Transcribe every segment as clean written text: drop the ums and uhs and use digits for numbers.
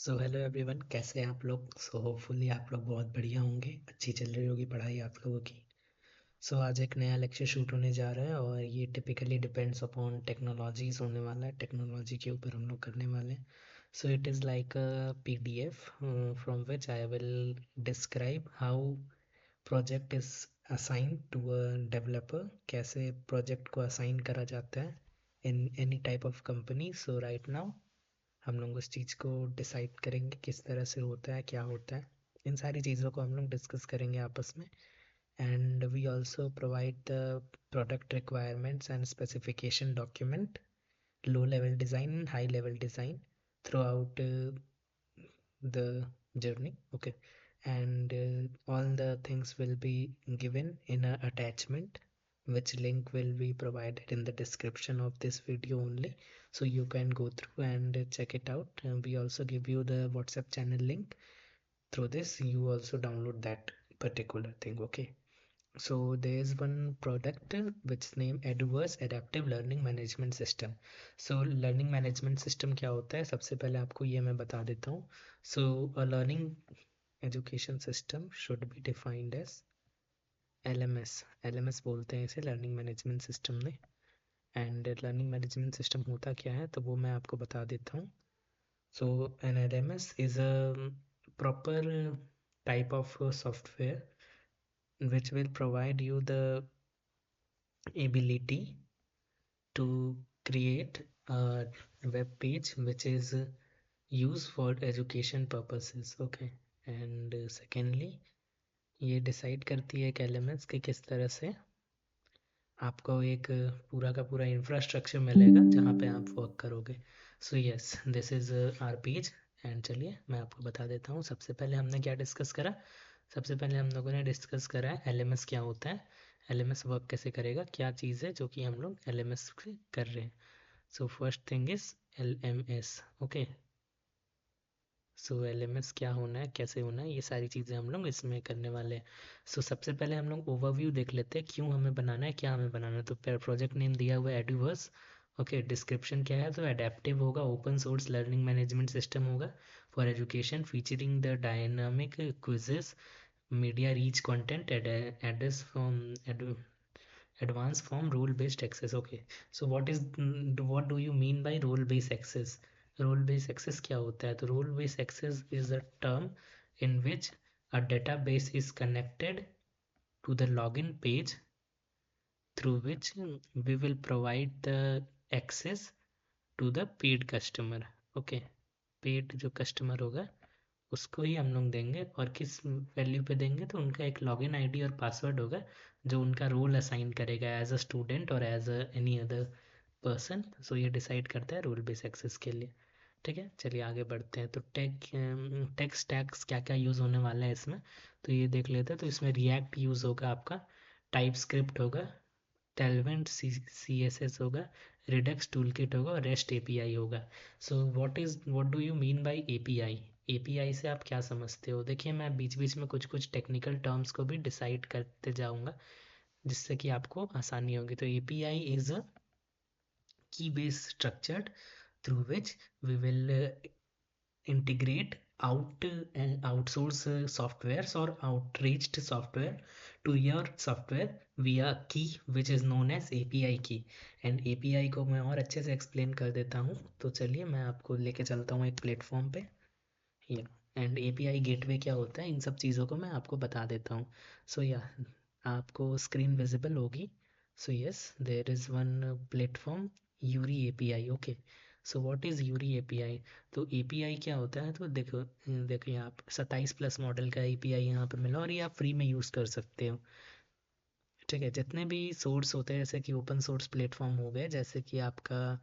So hello everyone, कैसे हैं आप लोग। होपफुली आप लोग बहुत बढ़िया होंगे, अच्छी चल रही होगी पढ़ाई आप लोगों की। आज एक नया लेक्चर शूट होने जा रहा है और ये टिपिकली डिपेंड्स अपॉन टेक्नोलॉजीज होने वाला है। टेक्नोलॉजी के ऊपर हम लोग करने वाले हैं। It is like a PDF from which I will describe how project is assign to a developer, कैसे प्रोजेक्ट को असाइन करा जाता है in any type of company. Right now हम लोग उस चीज़ को डिसाइड करेंगे किस तरह से होता है, क्या होता है। इन सारी चीज़ों को हम लोग डिस्कस करेंगे आपस में। And we also provide the product requirements and specification document, low level design and high level design throughout the journey. Okay, and all the things will be given in a attachment, which link will be provided in the description of this video only, so you can go through and check it out. And we also give you the WhatsApp channel link. Through this you also download that particular thing. Okay, so there is one product which is named Eduverse Adaptive Learning Management System. Learning management system क्या होता है, सबसे पहले आपको ये मैं बता देता हूँ. A learning education system should be defined as LMS. LMS बोलते हैं इसे, लर्निंग मैनेजमेंट सिस्टम में. एंड लर्निंग मैनेजमेंट सिस्टम होता क्या है तो वो मैं आपको बता देता हूँ. An LMS is a proper type of software which will provide you the ability to create a web page which is used for education purposes. Okay, and secondly ये डिसाइड करती है एक LMS कि किस तरह से आपको एक पूरा का पूरा इंफ्रास्ट्रक्चर मिलेगा जहाँ पे आप वर्क करोगे. Yes, this is our page. And चलिए मैं आपको बता देता हूँ. सबसे पहले हमने क्या डिस्कस करा, सबसे पहले हम लोगों ने डिस्कस करा है LMS क्या होता है, LMS वर्क कैसे करेगा, क्या चीज़ है जो कि हम लोग LMS से कर रहे हैं. First thing is LMS. Okay, LMS क्या होना है, कैसे होना है, ये सारी चीज़ें हम लोग इसमें करने वाले हैं. सबसे पहले हम लोग ओवरव्यू देख लेते हैं, क्यों हमें बनाना है, क्या हमें बनाना है. प्रोजेक्ट नेम दिया हुआ है एडुवर्स. ओके, डिस्क्रिप्शन क्या है तो एडेप्टिव होगा, open source learning management system होगा for education, featuring the dynamic quizzes, media rich content, address from advanced form role based access. Okay, what do you mean by role based access? Role based access क्या होता है तो role based access is a term in which a database is connected to the login page through which we will provide the access to the paid customer. Okay, paid जो customer होगा उसको ही हम लोग देंगे, और किस वैल्यू पे देंगे तो उनका एक लॉगिन आईडी और पासवर्ड होगा जो उनका रोल असाइन करेगा एज अ स्टूडेंट और as a any other person. ये डिसाइड करता है रोल बेस एक्सेस के लिए. ठीक है, चलिए आगे बढ़ते हैं. टेक स्टैक्स क्या क्या यूज़ होने वाला है इसमें तो ये देख लेते हैं. इसमें रिएक्ट यूज़ होगा, आपका टाइप स्क्रिप्ट होगा, टेलवेंट CSS होगा, रिडक्स टूलकिट होगा और रेस्ट API होगा. What do you mean by API से आप क्या समझते हो. देखिए मैं बीच बीच में कुछ कुछ टेक्निकल टर्म्स को भी डिसाइड करते जाऊंगा जिससे कि आपको आसानी होगी. API is a key based structured through which we will integrate outsource softwares or outreached software to your software via key which is known as API key. And API को मैं और अच्छे से एक्सप्लेन कर देता हूँ. चलिए मैं आपको लेके चलता हूँ एक प्लेटफॉर्म पे. एंड API गेटवे क्या होता है, इन सब चीज़ों को मैं आपको बता देता हूँ. आपको स्क्रीन विजिबल होगी. Yes, there is one platform यूरी API. ओके, व्हाट इज़ यूरी API. API क्या होता है तो देखिए आप 27+ मॉडल का API यहाँ पे मिला और ये आप फ्री में यूज़ कर सकते हो. ठीक है, जितने भी सोर्स होते हैं जैसे कि ओपन सोर्स प्लेटफॉर्म हो गए, जैसे कि आपका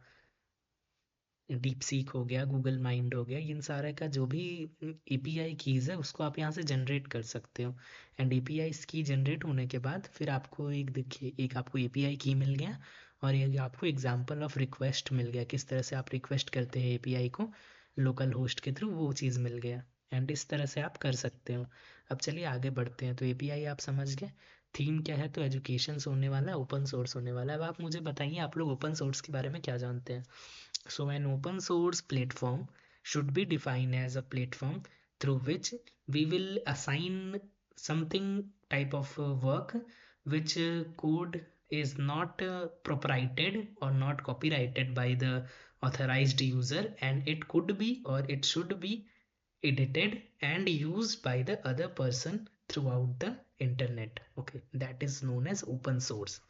डीप सीक हो गया, गूगल माइंड हो गया, इन सारे का जो भी API कीज़ है उसको आप यहाँ से जनरेट कर सकते हो. एंड API की जनरेट होने के बाद फिर आपको एक आपको API की मिल गया और एक आपको एग्जाम्पल ऑफ रिक्वेस्ट मिल गया, किस तरह से आप रिक्वेस्ट करते हैं API को लोकल होस्ट के थ्रू, वो चीज़ मिल गया. एंड इस तरह से आप कर सकते हो. अब चलिए आगे बढ़ते हैं. API आप समझ गए. थीम क्या है तो एजुकेशन होने वाला है, ओपन सोर्स होने वाला है. अब आप मुझे बताइए आप लोग ओपन सोर्स के बारे में क्या जानते हैं. An open source platform should be defined as a platform through which we will assign something type of work which code is not proprietary or not copyrighted by the authorized user, and it could be or it should be edited and used by the other person throughout the internet. Okay, that is known as open source.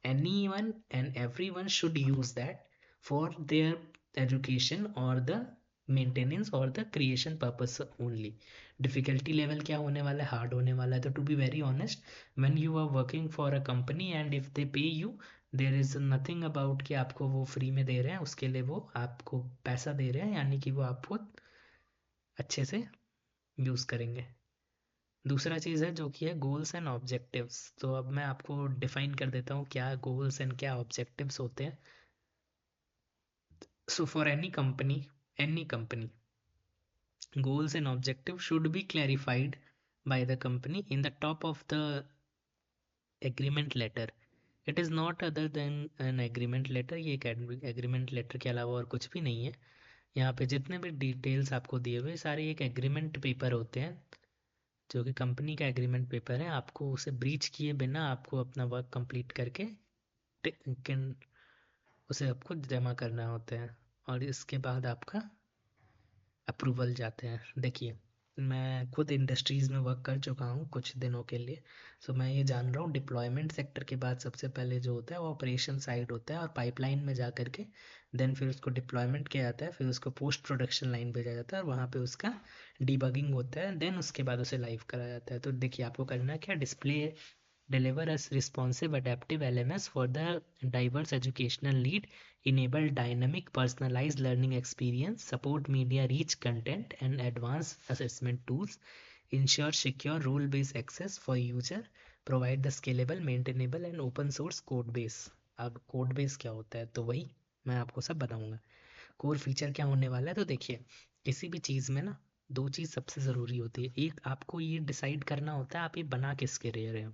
Anyone and everyone should use that for their education or the maintenance or the creation purpose only. Difficulty level क्या होने वाला है, hard होने वाला है. तो to be very honest, when you are working for a company and if they pay you, there is nothing about कि आपको वो फ्री में दे रहे हैं, उसके लिए वो आपको पैसा दे रहे हैं, यानी कि वो आपको अच्छे से यूज़ करेंगे. दूसरा चीज़ है जो कि है गोल्स एंड ऑब्जेक्टिव्स. तो अब मैं आपको डिफाइन कर देता हूँ क्या गोल्स एंड क्या ऑब्जेक्टिव्स होते हैं. So for any company goals and objectives should be clarified by the company in the top of the agreement letter. It is not other than an agreement letter. ये एक agreement letter के अलावा और कुछ भी नहीं है. यहाँ पे जितने भी डिटेल्स आपको दिए हुए सारे एक एग्रीमेंट पेपर होते हैं, जो कि कंपनी का एग्रीमेंट पेपर है. आपको उसे ब्रीच किए बिना आपको अपना वर्क कंप्लीट करके उसे आपको जमा करना होता है, और इसके बाद आपका अप्रूवल जाते हैं. देखिए, मैं खुद इंडस्ट्रीज़ में वर्क कर चुका हूँ कुछ दिनों के लिए. सो मैं ये जान रहा हूँ डिप्लॉयमेंट सेक्टर के बाद सबसे पहले जो होता है वो ऑपरेशन साइड होता है, और पाइपलाइन में जा करके देन फिर उसको डिप्लॉयमेंट किया जाता है, फिर उसको पोस्ट प्रोडक्शन लाइन भेजा जाता है और वहाँ पे उसका डीबगिंग होता है, देन उसके बाद उसे लाइव करा जाता है. तो देखिए आपको करना क्या, display deliver a responsive adaptive LMS for the diverse educational need, enable dynamic personalized learning experience, support media rich content and advanced assessment tools, ensure secure role-based access for user, provide the scalable, maintainable and open source code base. अब code base क्या होता है तो वही मैं आपको सब बताऊंगा. कोर फीचर क्या होने वाला है, तो देखिए किसी भी चीज़ में ना दो चीज़ सबसे ज़रूरी होती है. एक, आपको ये डिसाइड करना होता है आप ये बना किसके रहे हो,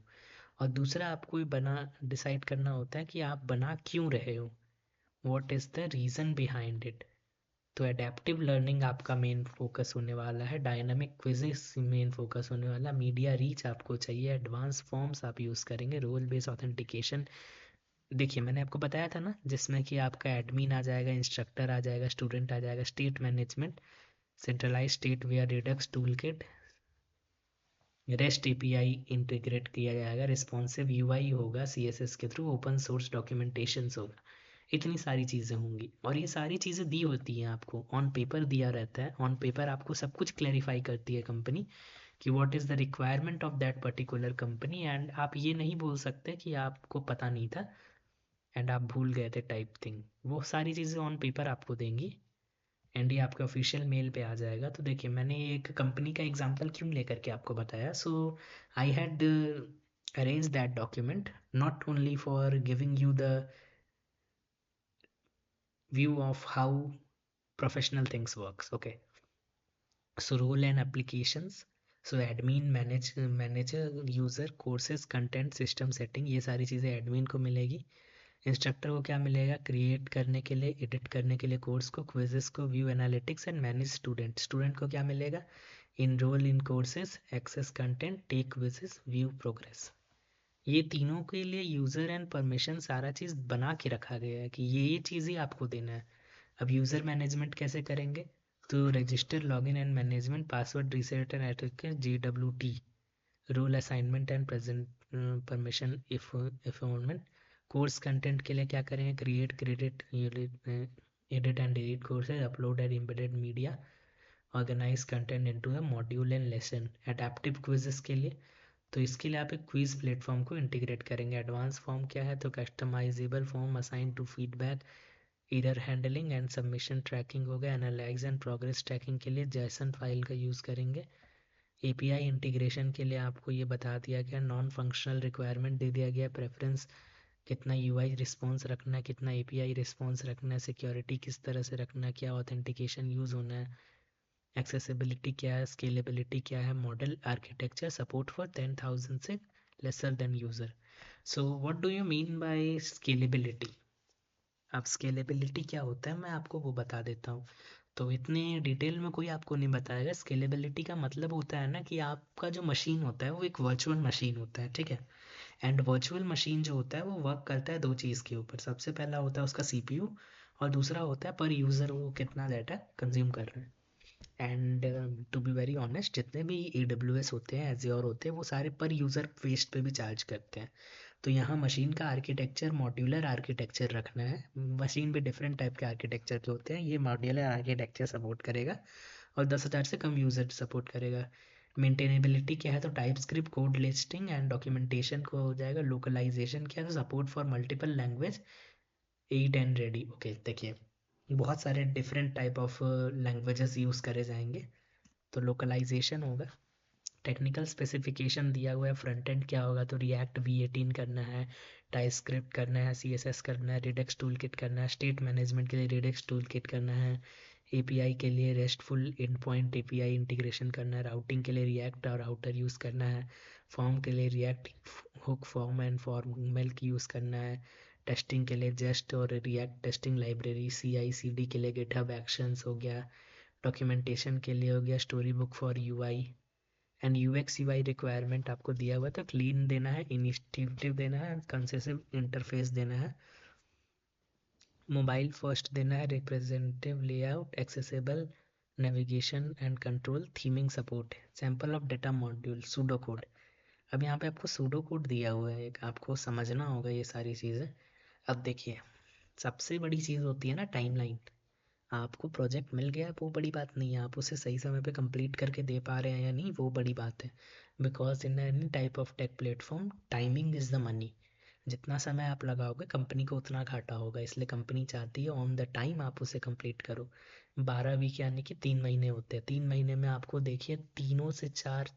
और दूसरा आपको ये बना डिसाइड करना होता है कि आप बना क्यों रहे हो, what is the reason behind it. तो एडेप्टिव लर्निंग आपका मेन फोकस होने वाला है, डायनामिक क्विज़ेस मेन फोकस होने वाला, मीडिया रीच आपको चाहिए, एडवांस फॉर्म्स आप यूज़ करेंगे, रोल बेस्ड ऑथेंटिकेशन. देखिए मैंने आपको बताया था ना जिसमें कि आपका एडमिन आ जाएगा, इंस्ट्रक्टर आ जाएगा, स्टूडेंट आ जाएगा, state management, centralize state where Redux toolkit, rest API integrate किया जाएगा, रिस्पॉन्सिव यूआई होगा सीएसएस के थ्रू, ओपन सोर्स डॉक्यूमेंटेशन होगा. इतनी सारी चीज़ें होंगी और ये सारी चीज़ें दी होती हैं आपको ऑन पेपर, दिया रहता है ऑन पेपर. आपको सब कुछ क्लैरिफाई करती है कंपनी कि what is the requirement of that particular company, and आप ये नहीं बोल सकते कि आपको पता नहीं था एंड आप भूल गए थे टाइप थिंग. वो सारी चीज़ें ऑन पेपर आपको देंगी एंड ये आपके ऑफिशियल मेल पे आ जाएगा. तो देखिए मैंने एक कंपनी का एग्जांपल क्यों लेकर के आपको बताया. So I had arrange that document not only for giving you the view of how professional things works. Okay, so role and applications, so admin, manager, user, courses, content, system setting, ये सारी चीज़ें admin को मिलेगी. Instructor को क्या मिलेगा, create करने के लिए, एडिट करने के लिए कोर्स को, क्विजेस को, view analytics and manage student. Student को क्या मिलेगा, enrol in courses, access content, take quizzes, view progress. ये तीनों के लिए यूज़र एंड परमिशन सारा चीज़ बना के रखा गया है कि ये चीज़ ही आपको देना है. अब यूज़र मैनेजमेंट कैसे करेंगे, तो register, login and management, password reset and etiquette, GWT, role assignment and present permission informant. Course content के लिए क्या करेंगे, create, credit, edit and delete courses, upload and embedded media, organize content into the module and lesson. Adaptive quizzes के लिए, तो इसके लिए आप एक क्विज प्लेटफॉर्म को इंटीग्रेट करेंगे. एडवांस फॉर्म क्या है, तो customizable form assign to feedback, error handling and submission trekking हो गया. एनालाइज एंड प्रोग्रेस ट्रैकिंग के लिए जैसन फाइल का यूज़ करेंगे. एपीआई इंटीग्रेशन के लिए आपको ये बता दिया गया, नॉन फंक्शनल रिक्वायरमेंट दे दिया गया, प्रेफरेंस कितना यूआई रिस्पॉन्स रखना है, कितना एपीआई रिस्पॉन्स रखना है, सिक्योरिटी किस तरह से रखना है, क्या ऑथेंटिकेशन यूज़ होना है, एक्सेसिबिलिटी क्या है, स्केलेबिलिटी क्या है, मॉडल आर्किटेक्चर, सपोर्ट फॉर 10,000 से lesser than user. So what do you mean by scalability. अब स्केलेबिलिटी क्या होता है मैं आपको वो बता देता हूँ. तो इतने डिटेल में कोई आपको नहीं बताएगा। स्केलेबिलिटी का मतलब होता है ना कि आपका जो मशीन होता है वो एक वर्चुअल मशीन होता है, ठीक है। एंड वर्चुअल मशीन जो होता है वो वर्क करता है दो चीज़ के ऊपर। सबसे पहला होता है उसका सीपीयू, और दूसरा होता है पर यूज़र वो कितना डाटा कंज्यूम कर रहा है। And to be very honest, जितने भी AWS होते हैं, एज्योर होते हैं, वो सारे पर यूज़र वेस्ट पे भी चार्ज करते हैं। तो यहाँ मशीन का आर्किटेक्चर मॉड्यूलर आर्किटेक्चर रखना है। मशीन भी डिफरेंट टाइप के आर्किटेक्चर के होते हैं, ये मॉड्यूलर आर्किटेक्चर सपोर्ट करेगा और 10,000 से कम यूज़र सपोर्ट करेगा। मेंटेनेबिलिटी क्या है, तो type script code listing and documentation को हो जाएगा। लोकलाइजेशन क्या है, तो support for multiple language 8 and ready. Okay, देखिए बहुत सारे different type of languages use करे जाएंगे। तो लोकलाइजेशन होगा। टेक्निकल स्पेसिफिकेशन दिया हुआ है, फ्रंट एंड क्या होगा, तो रिएक्ट V18 करना है, टाइपस्क्रिप्ट करना है, CSS करना है, रिडक्स टूल किट करना है, स्टेट मैनेजमेंट के लिए रिडक्स टूल किट करना है, API के लिए रेस्टफुल एंडपॉइंट API इंटीग्रेशन करना है, राउटिंग के लिए रिएक्ट और राउटर यूज़ करना है, फॉर्म के लिए react hook form and formal की यूज़ करना है, टेस्टिंग के लिए जेस्ट और रिएक्ट टेस्टिंग लाइब्रेरी, CI/CD के लिए गिटहब एक्शंस हो गया, डॉक्यूमेंटेशन के लिए हो गया story book for UI। And UX/UI requirement आपको दिया हुआ है, तो क्लीन देना है, इनिशिएटिव देना है, कंसेसिव इंटरफेस देना है, मोबाइल फर्स्ट देना है, representative layout, accessible navigation and control, theming support है, sample of data module, pseudo code. अब यहाँ पे आपको सूडो कोड दिया हुआ है, एक आपको समझना होगा ये सारी चीज़ें। अब देखिए, सबसे बड़ी चीज़ होती है ना टाइमलाइन। आपको प्रोजेक्ट मिल गया है वो बड़ी बात नहीं है, आप उसे सही समय पे कंप्लीट करके दे पा रहे हैं या नहीं वो बड़ी बात है। Because in any type of take platform timing is the money. जितना समय आप लगाओगे कंपनी को उतना घाटा होगा, इसलिए कंपनी चाहती है ऑन द टाइम आप उसे कंप्लीट करो। 12 वीक यानी कि 3 महीने होते हैं, 3 महीने में आपको देखिए 3 से 4,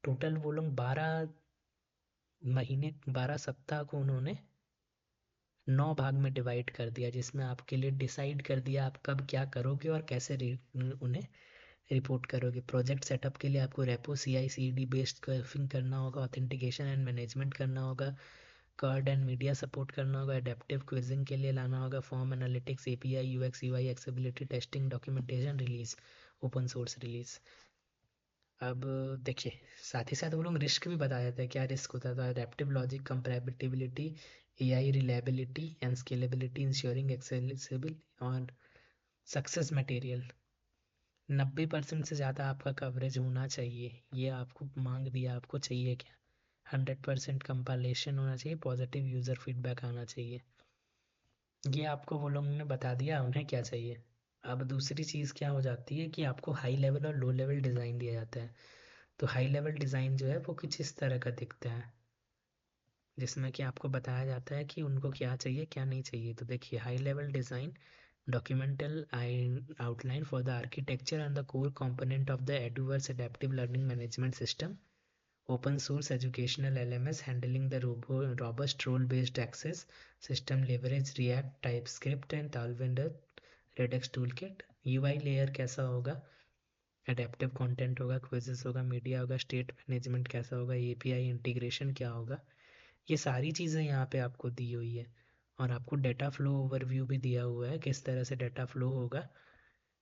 टोटल वो लोग 12 महीने 12 सप्ताह को उन्होंने 9 भाग में डिवाइड कर दिया, जिसमें आपके लिए डिसाइड कर दिया आप कब क्या करोगे और कैसे उन्हें रिपोर्ट करोगे। प्रोजेक्ट सेटअप के लिए आपको रेपो CI/CD बेस्ड कर्विंग करना होगा, ऑथेंटिकेशन एंड मैनेजमेंट करना होगा, कार्ड एंड मीडिया सपोर्ट करना होगा, एडेप्टिव क्विजिंग के लिए लाना होगा, form analytics, API, UX/UI, accessibility testing, documentation, release, open source release. अब देखिए, साथ ही साथ वो लोग रिस्क भी बता देते हैं, क्या रिस्क होता था, adaptive logic, comparability, AI reliability and scalability, ensuring accessible और सक्सेस मटेरियल। 90% से ज़्यादा आपका कवरेज होना चाहिए, ये आपको मांग दिया, आपको चाहिए क्या, 100% कंपाइलेशन होना चाहिए, पॉजिटिव यूज़र फीडबैक आना चाहिए। ये आपको वो लोगों ने बता दिया उन्हें क्या चाहिए। अब दूसरी चीज़ क्या हो जाती है कि आपको हाई लेवल और लो लेवल डिज़ाइन दिया जाता है। तो हाई लेवल डिज़ाइन जो है वो कुछ इस तरह का दिखता है, जिसमें कि आपको बताया जाता है कि उनको क्या चाहिए क्या नहीं चाहिए। तो देखिए, high level design documental outline for the architecture and the core component of the Eduverse Adaptive Learning Management System, open source educational LMS handling the robust role-based access system, leverage React, TypeScript and Tailwind Redux toolkit। UI layer कैसा होगा, adaptive content होगा, quizzes होगा, media होगा, state management कैसा होगा, API integration क्या होगा, ये सारी चीज़ें यहाँ पे आपको दी हुई है। और आपको डेटा फ्लो ओवरव्यू भी दिया हुआ है, किस तरह से डेटा फ्लो होगा,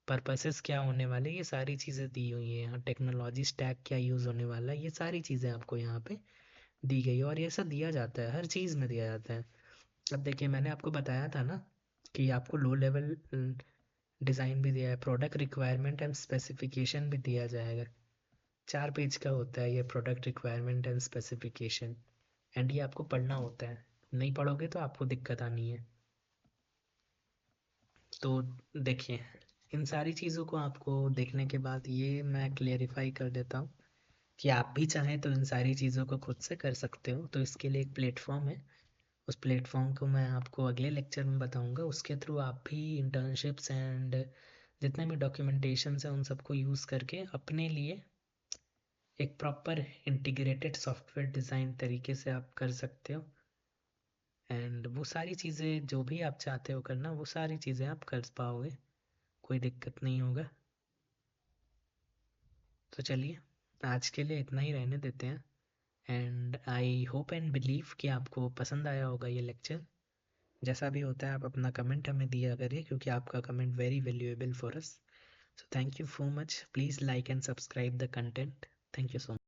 पर्पसेस क्या होने वाले, ये सारी चीज़ें दी हुई हैं यहाँ। टेक्नोलॉजी स्टैक क्या यूज़ होने वाला है, ये सारी चीज़ें आपको यहाँ पे दी गई है। और ये सब दिया जाता है, हर चीज़ में दिया जाता है। अब देखिए, मैंने आपको बताया था ना कि आपको लो लेवल डिज़ाइन भी दिया है, प्रोडक्ट रिक्वायरमेंट एंड स्पेसिफिकेशन भी दिया जाएगा। 4 पेज का होता है ये product requirement and specification, and ये आपको पढ़ना होता है, नहीं पढ़ोगे तो आपको दिक्कत आनी है। तो देखिए, इन सारी चीज़ों को आपको देखने के बाद ये मैं क्लियरिफाई कर देता हूँ कि आप भी चाहें तो इन सारी चीज़ों को खुद से कर सकते हो। तो इसके लिए एक प्लेटफॉर्म है, उस प्लेटफॉर्म को मैं आपको अगले लेक्चर में बताऊंगा। उसके थ्रू आप भी इंटर्नशिप्स एंड जितने भी डॉक्यूमेंटेशंस हैं उन सबको यूज़ करके अपने लिए एक प्रॉपर इंटीग्रेटेड सॉफ्टवेयर डिज़ाइन तरीके से आप कर सकते हो। एंड वो सारी चीज़ें जो भी आप चाहते हो करना, वो सारी चीज़ें आप कर पाओगे, कोई दिक्कत नहीं होगा। तो चलिए, आज के लिए इतना ही रहने देते हैं। And I hope and believe कि आपको पसंद आया होगा ये लेक्चर। जैसा भी होता है आप अपना कमेंट हमें दिया करिए, क्योंकि आपका comment very valuable for us. So thank you so much. Please like and subscribe the content. Thank you so much.